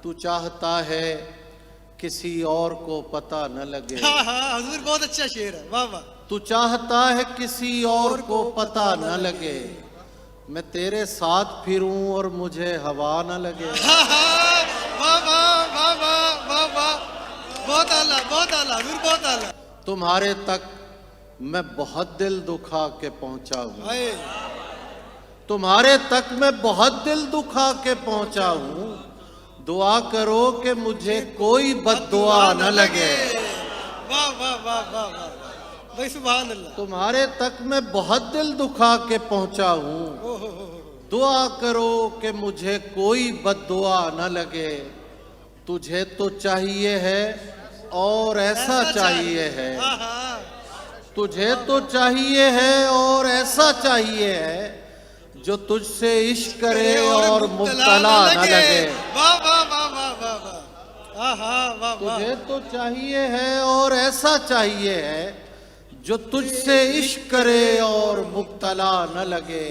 तू चाहता है किसी और को पता न लगे। हाँ हाँ हुजूर बहुत अच्छा शेर है, वाह वाह। तू चाहता है किसी और को पता न लगे, मैं तेरे साथ फिरूं और मुझे हवा न लगे। हाँ हाँ वाह वाह वाह वाह वाह वाह, बहुत आला हुजूर बहुत आला। तुम्हारे तक मैं बहुत दिल दुखा के पहुंचा हूं, हाय तुम्हारे तक मैं बहुत दिल दुखा के पहुंचा हूं, दुआ करो कि मुझे कोई बद्दुआ न लगे। वाह वाह वाह वाह वाह भाई सुभान अल्लाह। तुम्हारे तक मैं बहुत दिल दुखा के पहुंचा हूं, दुआ करो कि मुझे कोई बद्दुआ न लगे। तुझे तो चाहिए है और ऐसा चाहिए है, हाँ हाँ तुझे तो चाहिए है और ऐसा चाहिए है, जो तुझसे इश्क करे और मुब्तला न लगे। वाह वाह वाह वाह वाह वाह, हाँ हाँ वाह वाह। तुझे तो चाहिए है और ऐसा चाहिए है, जो तुझसे इश्क करे और मुब्तला न लगे।